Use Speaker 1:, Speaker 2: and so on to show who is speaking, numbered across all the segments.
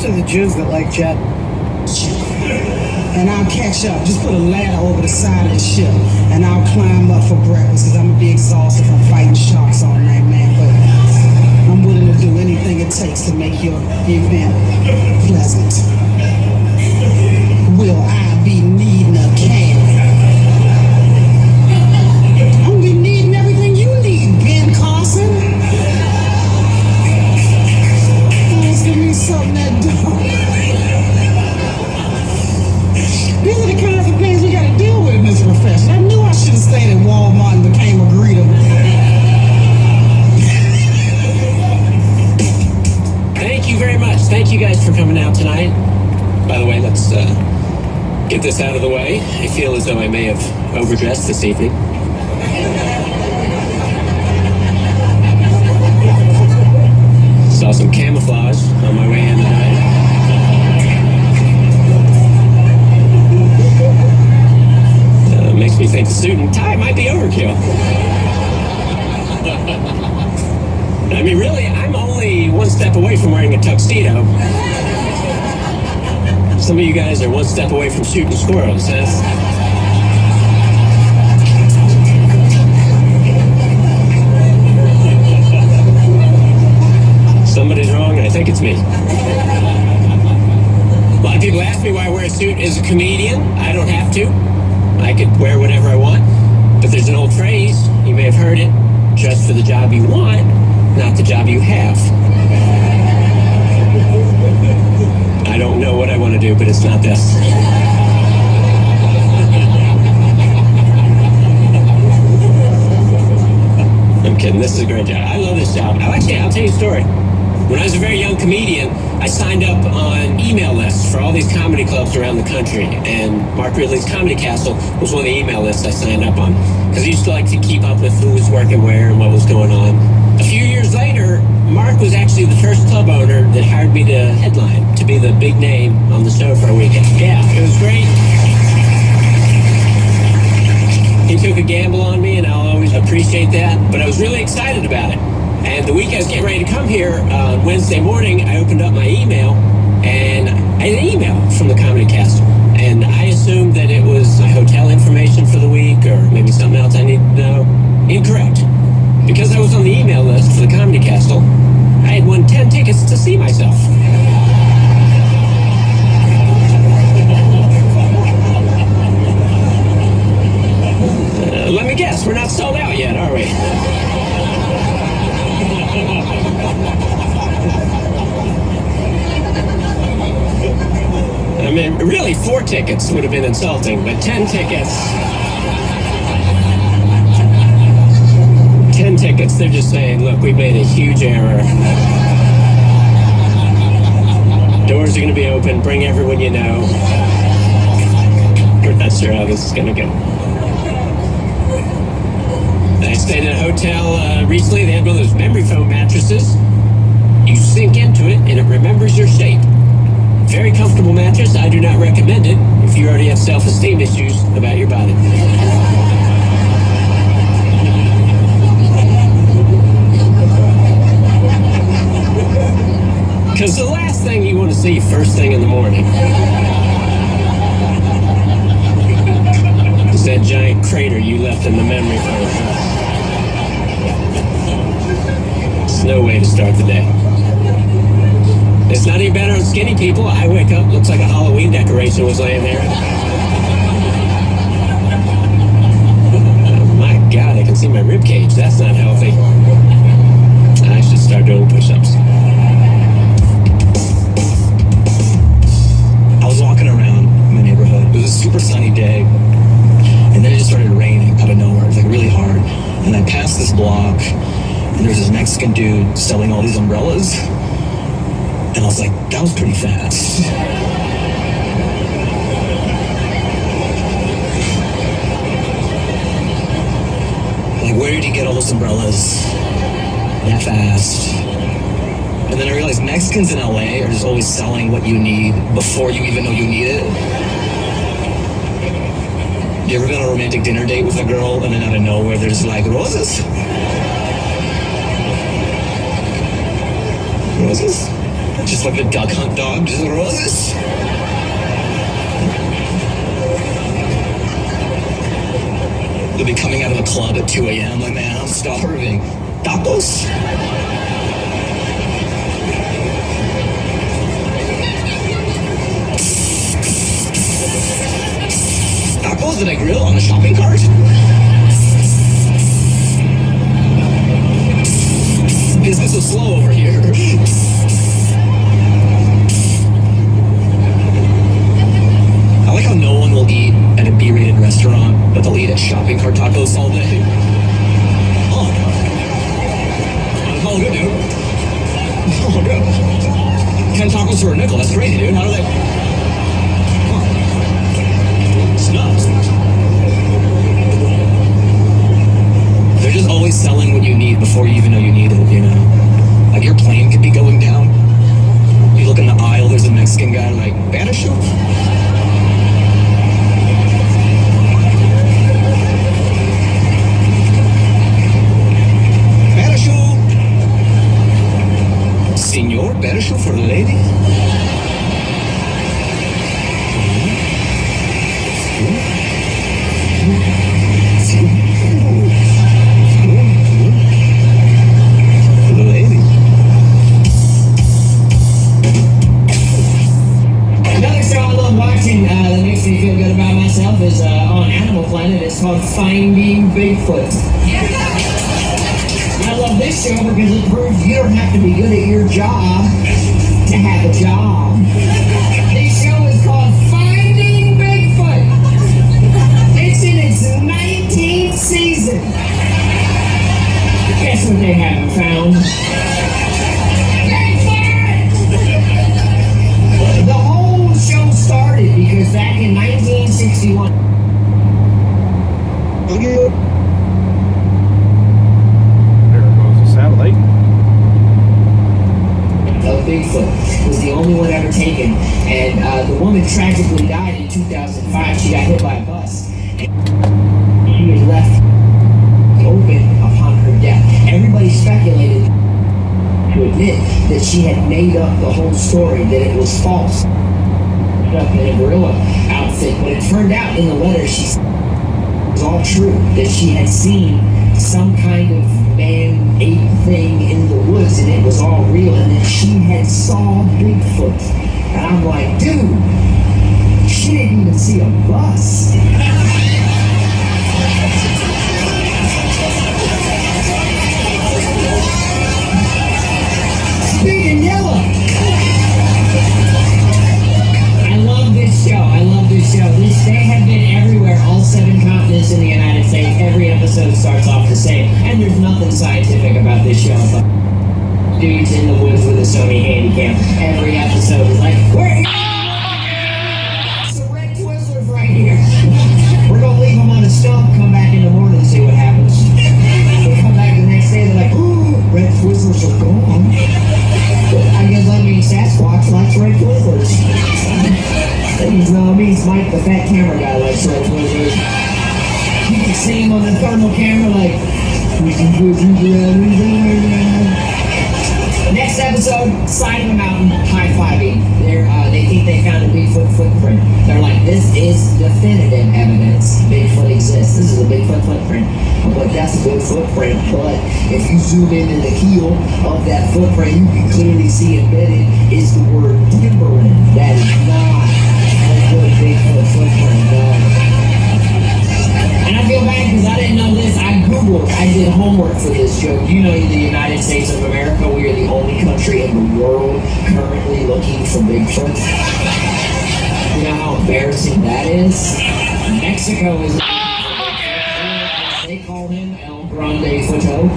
Speaker 1: are the Jews that like Jet.
Speaker 2: And I'll catch up. Just put a ladder over the side of the ship, and I'll climb up for breakfast, because I'm going to be exhausted from fighting sharks all night, man. But I'm willing to do anything it takes to make your event pleasant. Will I be needing a cab? I'm going to be needing everything you need, Ben Carson. Let's give me something that don't. These are the kinds of things we got to deal with in this profession. I knew I should have stayed at Walmart and became a greeter.
Speaker 3: Thank you very much. Thank you guys for coming out tonight. By the way, let's get this out of the way. I feel as though I may have overdressed this evening. Saw some camouflage on my way in tonight. Makes me think the suit and tie might be overkill. I mean, really, I'm only one step away from wearing a tuxedo. Some of you guys are one step away from shooting squirrels, huh? Somebody's wrong, and I think it's me. A lot of people ask me why I wear a suit as a comedian. I don't have to. I could wear whatever I want, but there's an old phrase, you may have heard it, dress for the job you want, not the job you have. I don't know what I want to do, but it's not this. I'm kidding, this is a great job. I love this job. I'll tell you a story. When I was a very young comedian, I signed up on email lists for all these comedy clubs around the country, and Mark Ridley's Comedy Castle was one of the email lists I signed up on, because I used to like to keep up with who was working where and what was going on. A few years later, Mark was actually the first club owner that hired me to headline, to be the big name on the show for a weekend. Yeah, it was great. He took a gamble on me, and I'll always appreciate that, but I was really excited about it. And the week I was getting ready to come here, on Wednesday morning, I opened up my email, and I had an email from the Comedy Castle. And I assumed that it was my hotel information for the week, or maybe something else I needed to know. Incorrect. Because I was on the email list for the Comedy Castle, I had won 10 tickets to see myself. Let me guess, we're not sold out yet, are we? I mean, really, 4 tickets would have been insulting, but 10 tickets... 10 tickets, they're just saying, look, we made a huge error. Doors are going to be open, bring everyone you know. We're not sure how this is going to go. I stayed in a hotel recently. They had one of those memory foam mattresses. You sink into it, and it remembers your shape. Very comfortable mattress. I do not recommend it if you already have self-esteem issues about your body. Because the last thing you want to see first thing in the morning is that giant crater you left in the memory foam. It's no way to start the day. It's not even better on skinny people. I wake up, looks like a Halloween decoration was laying there. Oh my God, I can see my rib cage. That's not healthy. I should start doing push-ups.
Speaker 4: I was walking around my neighborhood. It was a super sunny day, and then it just started raining out of nowhere. It was like really hard. And I passed this block, and there was this Mexican dude selling all these umbrellas. And I was like, that was pretty fast. Like, where did he get all those umbrellas that fast? And then I realized Mexicans in LA are just always selling what you need before you even know you need it. You ever been on a romantic dinner date with a girl and then out of nowhere they're just like, roses? Roses? Just like the duck hunt dog, just roses. They'll be coming out of a club at 2 a.m. like, man, I'm starving. Tacos? Tacos that I grill on a shopping cart? Business is slow over here. I like how no one will eat at a B-rated restaurant, but they'll eat at shopping cart tacos all day. Oh. Oh, good, dude. Oh, good. 10 tacos for a nickel. That's crazy, dude. How do they... Oh. It's nuts. They're just always selling what you need before you even know you need it, you know? Like, your plane could be going down. You look in the aisle, there's a Mexican guy like, Banishu? Senor, Banishu for the lady? For the lady.
Speaker 1: Another show I love watching that makes me feel good about myself is on Animal Planet. It's called Finding Bigfoot. I love this show because it proves you don't have to be good at your job to have a job. This show is called Finding Bigfoot. It's in its 19th season. Guess what they haven't found? Bigfoot! The whole show started because back in 1961,
Speaker 5: Satellite.
Speaker 1: of Bigfoot was the only one ever taken, and the woman tragically died in 2005. She got hit by a bus, and she was left open upon her death. Everybody speculated to admit that she had made up the whole story, that it was false, up in a gorilla outfit. But it turned out in the letter she said it was all true, that she had seen some kind of man-ape thing in the woods, and it was all real, and that she had saw Bigfoot. And I'm like, dude, she didn't even see a bus. Big and yellow. I love this show. I love this show. They have been everywhere, all 7 continents in the United States. Every episode starts off the same, and there's nothing scientific about this show. But dudes in the woods with a Sony Handycam. Every episode is like, we're here. Some red Twizzlers right here. We're gonna leave them on a stump. Come back in the morning and see what happens. They come back the next day. They're like, ooh, red Twizzlers are gone. I guess that means Sasquatch likes red Twizzlers. That means Mike, the fat camera guy, likes red Twizzlers. You can see him on the thermal camera like, next episode, side of a mountain, high-fiving. They think they found a Bigfoot footprint. They're like, this is definitive evidence Bigfoot exists. This is a Bigfoot footprint. I'm like, that's a good footprint, but if you zoom into the heel of that footprint, you can clearly see embedded is the word timberland. That is not a good Bigfoot footprint, no. And I feel bad because I didn't know this. I Googled, I did homework for this joke. You know, in the United States of America, we are the only country in the world currently looking for Bigfoot. You know how embarrassing that is? Mexico is... They call him El Grande Foto.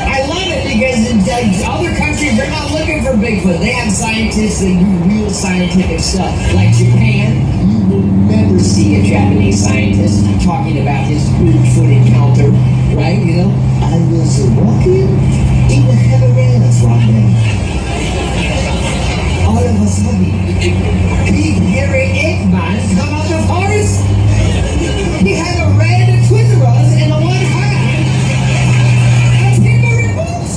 Speaker 1: I love it because in other countries, they're not looking for Bigfoot. They have scientists that do real scientific stuff. Like Japan, you will never see a Japanese scientist talking about his Bigfoot encounter, right? You know, I was walking in the Himalayas one day. All of a sudden, big hairy Eggman come out of the forest. He had a red Twizzlers and a one hat. A timber and boots.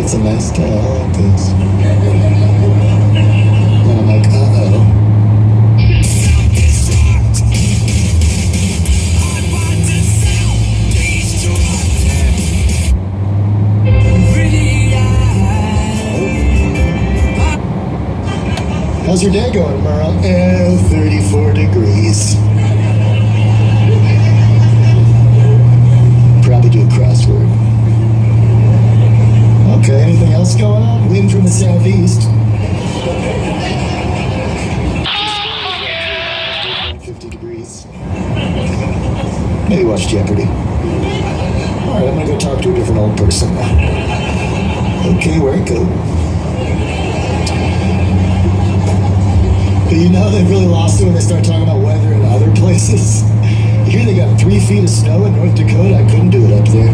Speaker 5: It's a nice day. I like this. And I'm like, uh-oh. How's your day going, Merle? 34 degrees. Probably do a crossword. Okay, anything else going on? Wind from the southeast. 50 degrees. Maybe watch Jeopardy. Alright, I'm gonna go talk to a different old person now. Okay, where it go? But you know they've really lost it when they start talking about weather in other places. You hear they got 3 feet of snow in North Dakota? I couldn't do it up there.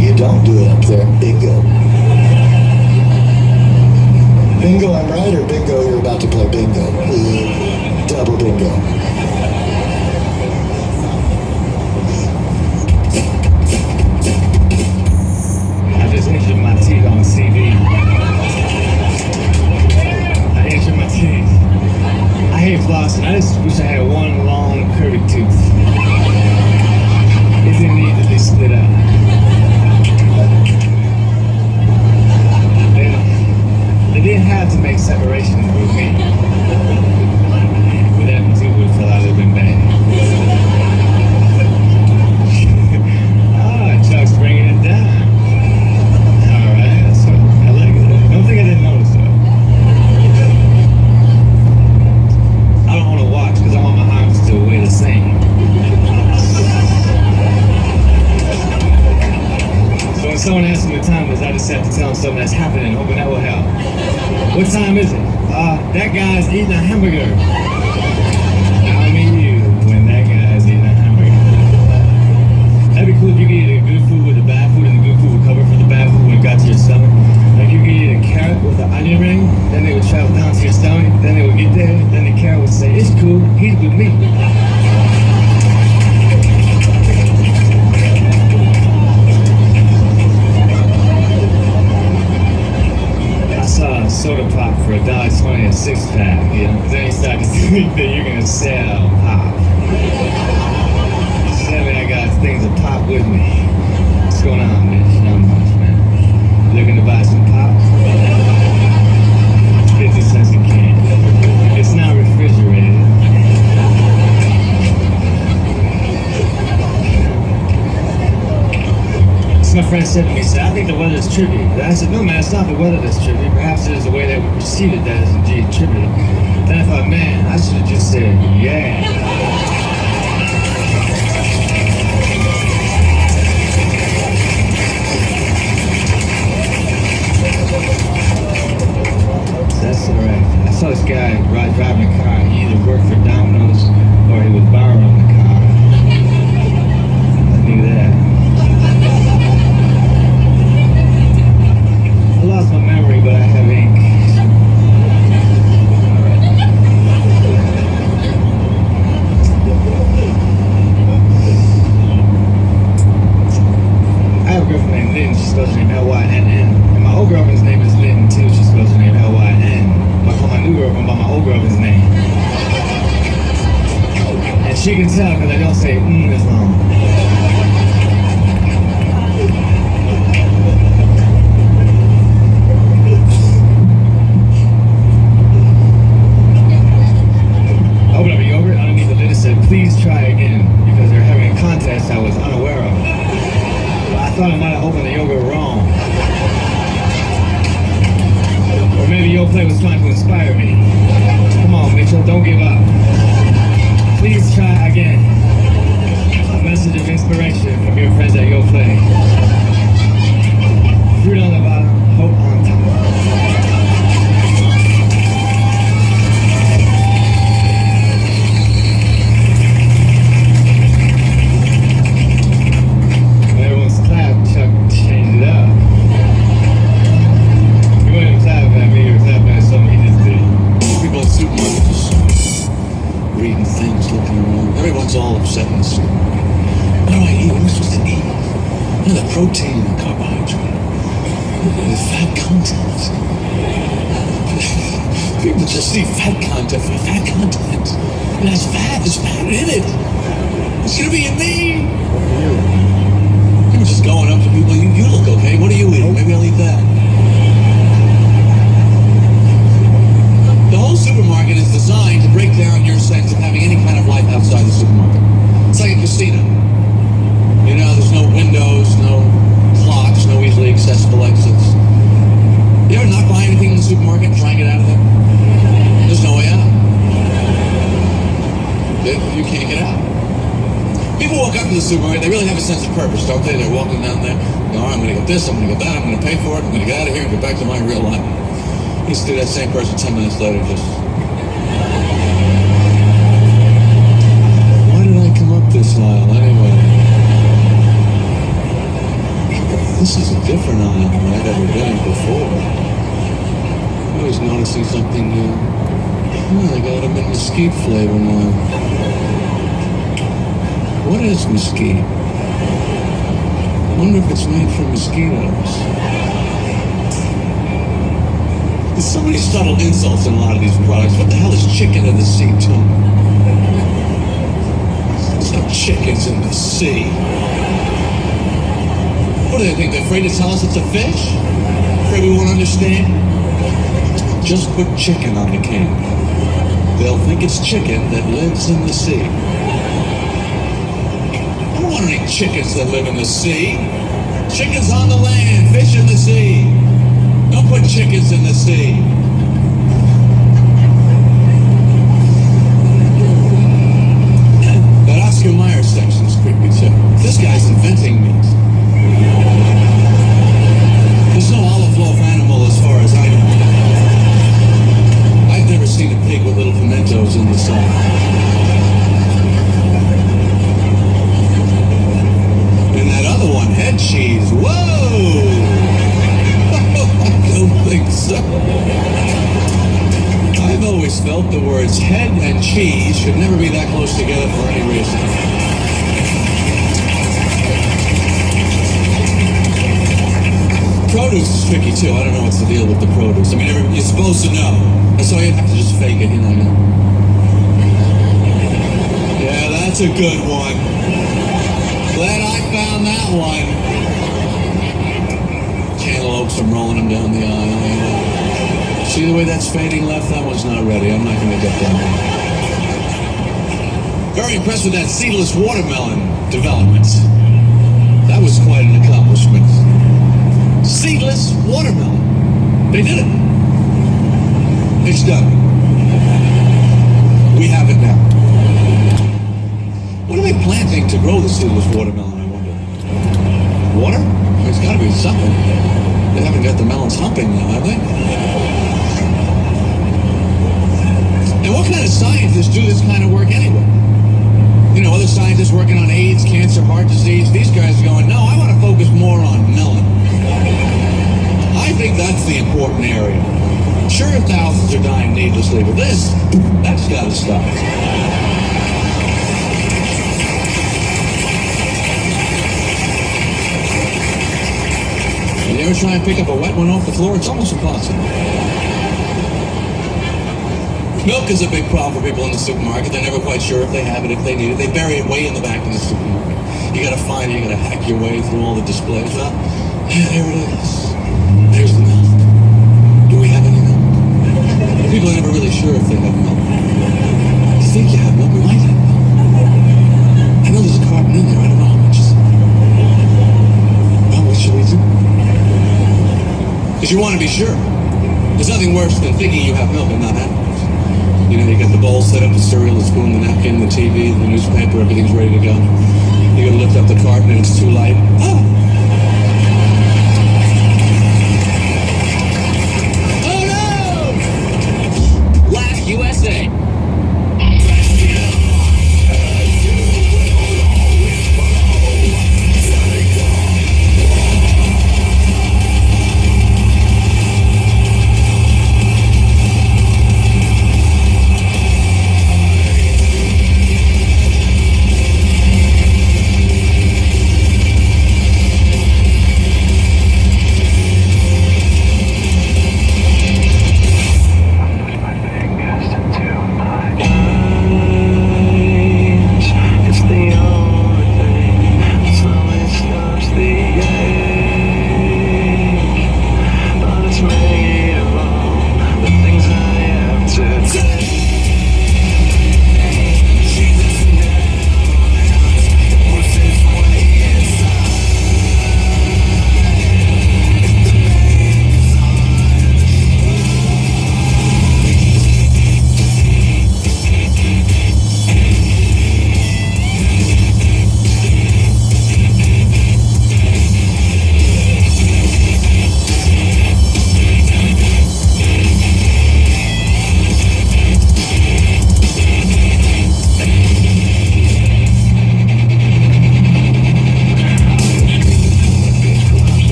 Speaker 5: You don't do it up there. Bingo. Bingo, I'm right, or bingo, you're about to play bingo? Double bingo.
Speaker 6: I just injured my teeth on TV. I injured my teeth. I hate flossing. I just wish I had one long, curvy tooth. It didn't need to be split out. They didn't have to make separation with me. But that tooth would fell out, it would have been bad. Chuck's bringing it down. Alright, that's what I like it. Don't think I didn't notice though. I don't want to watch because I want my arms to weigh the same. So when someone asks me what time it is, I just have to tell them something that's happening, hoping that will help. What time is it? That guy's eating a hamburger. I'll meet you when that guy's eating a hamburger. That'd be cool if you could eat a good food with the bad food and the good food would cover for the bad food when it got to your stomach. Like you could eat a carrot with an onion ring, then they would travel down to your stomach, then they would get there, then the carrot would say, it's cool, he's with me. I saw a soda pop for $1.20 a 6-pack, you know? Then you start to think that you're gonna sell pop. Sadly, I got things of pop with me. What's going on, bitch? Not much, man. Looking to buy some pop? 50 cents a can. It's not refrigerated. So my friend said to me, he said, I think the weather is trippy. I said, no man, it's not the weather that's trippy. Perhaps it is the way that we perceive it that is indeed trippy. Then I thought, man, I should have just said, yeah. That's alright. I saw this guy driving a car. He either worked for Domino's or he was borrowing the car. I knew that. I lost my memory, but I have ink. I have a girlfriend named Lynn. She spells her name L-Y-N-N. And my old girlfriend's name is Lynn too. She spells her name L-Y-N. I call my new girlfriend by my old girlfriend's name. And she can tell because I don't say as long. I opened up a yogurt. Underneath the lid it said, please try again, because they're having a contest I was unaware of. I thought I might have opened the yogurt wrong. Or maybe your play was trying to inspire me. Come on, Mitchell, don't give up. Please try again. A message of inspiration from your friends at Yo Play. Fruit on the bottom, hope on top. Chuck changed it up. You weren't even clapping at me, you were clapping at something he just did.
Speaker 5: People at supermarkets just reading things, looking around. Everyone's all upset in the store. What do I eat? What am I supposed to eat? You know, the protein and the carbohydrate. with fat content. People just see fat content for fat content. And that's fat, there's fat in it. It's gonna be in me. People just going up to people, you look okay, what are you eating? Maybe I'll eat that. The whole supermarket is designed to break down your sense of having any kind of life outside the supermarket. It's like a casino. You know, there's no windows, no clocks, no easily accessible exits. You ever not buy anything in the supermarket and try and get out of there? There's no way out. You can't get out. People walk up to the supermarket, they really have a sense of purpose, don't they? They're walking down there, you know, all right, I'm going to get this, I'm going to get that, I'm going to pay for it, I'm going to get out of here and get back to my real life. You see that same person 10 minutes later just... Why did I come up this aisle anyway? This is a different aisle than I've ever been in before. I'm always noticing something new. Oh, they got a mesquite flavor now. What is mesquite? I wonder if it's made from mosquitoes. There's so many subtle insults in a lot of these products. What the hell is chicken in the sea tuna? There's no chickens in the sea. What do they think? They're afraid to tell us it's a fish? Afraid we won't understand? Just put chicken on the can. They'll think it's chicken that lives in the sea. I don't want any chickens that live in the sea. Chickens on the land, fish in the sea. Don't put chickens in the sea. That Oscar Mayer section's creepy too. This guy's inventing meat. There's no olive loaf animal as far as I know. I've never seen a pig with little pimentos in the sun. And that other one, head cheese, whoa! I don't think so. I've always felt the words head and cheese should never be that close together for any reason. Produce is tricky too. I don't know what's the deal with the produce. I mean, you're supposed to know. That's why you have to just fake it, you know. Yeah, that's a good one. Glad I found that one. Cantaloupes, I'm rolling them down the aisle. See the way that's fading left? That one's not ready. I'm not going to get that one. Very impressed with that seedless watermelon development. That was quite an accomplishment. Seedless watermelon. They did it. It's done. We have it now. What are they planting to grow the seedless watermelon, I wonder? Water? There's got to be something. They haven't got the melons humping now, have they? And what kind of scientists do this kind of work anyway? You know, other scientists working on AIDS, cancer, heart disease. These guys are going, no, I want to focus more on melon. I think that's the important area. Sure, thousands are dying needlessly, but that's got to stop. You ever try and pick up a wet one off the floor? It's almost impossible. Milk is a big problem for people in the supermarket. They're never quite sure if they have it, if they need it. They bury it way in the back of the supermarket. You gotta find it, you gotta hack your way through all the displays. Well, yeah, there it is. There's the milk. Do we have any milk? People are never really sure if they have milk. You think you have milk, we might have milk. I know there's a carton in there, I don't know how much is in there. Well, what should we do? Because you want to be sure. There's nothing worse than thinking you have milk and not having it. You know, you got the bowl set up, the cereal, the spoon, the napkin, the TV, the newspaper, everything's ready to go. You're going to lift up the carton and it's too light. Oh!
Speaker 3: USA.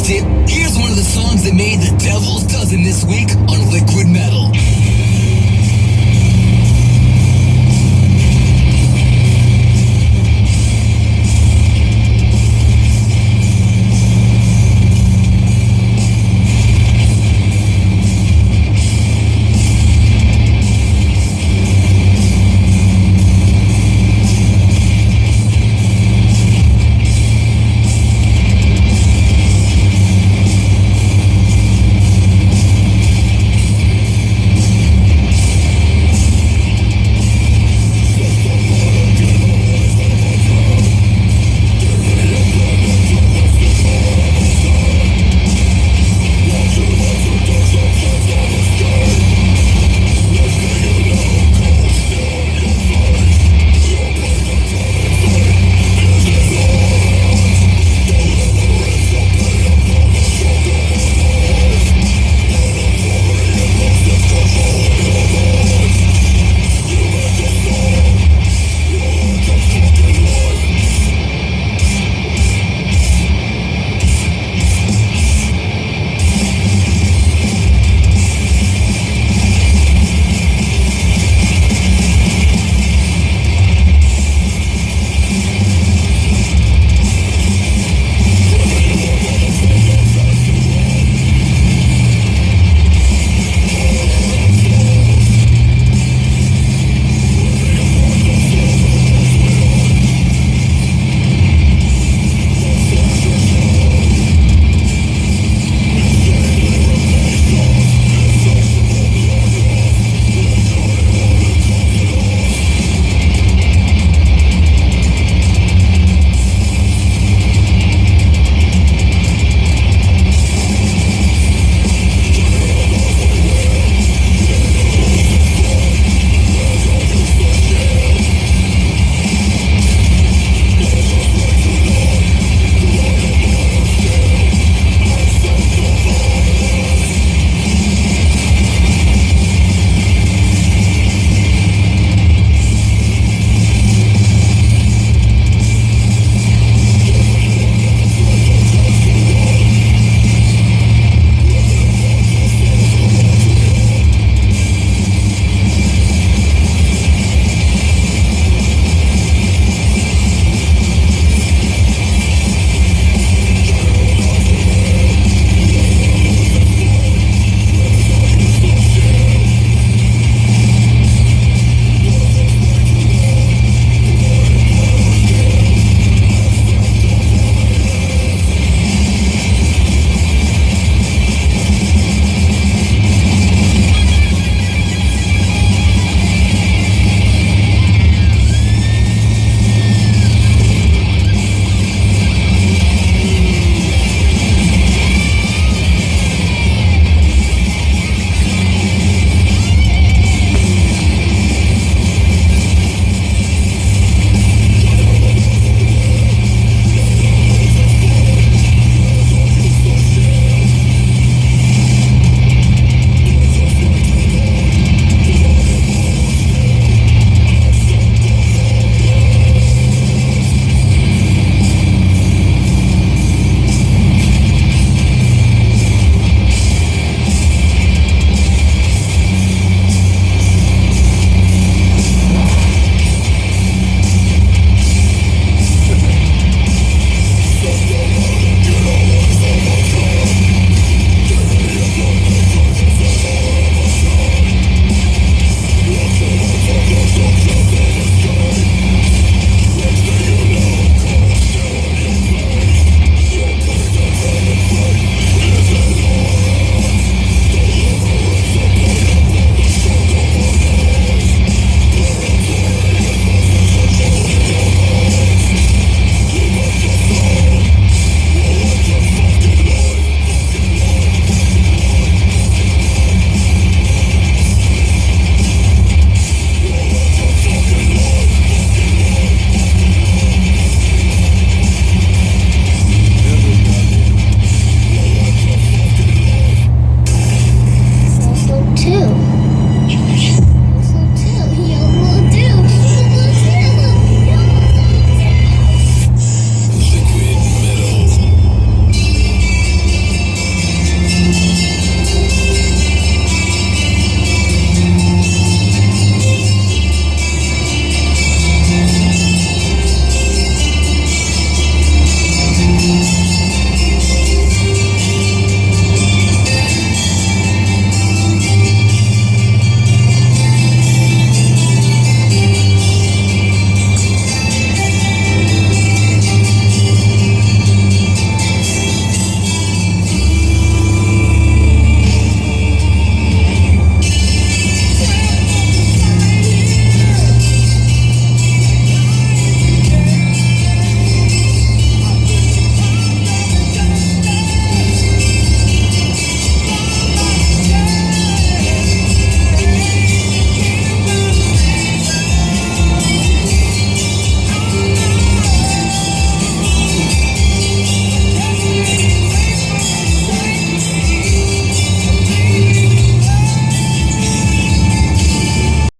Speaker 7: Dip. Here's one of the songs that made the Devil's Dozen this week.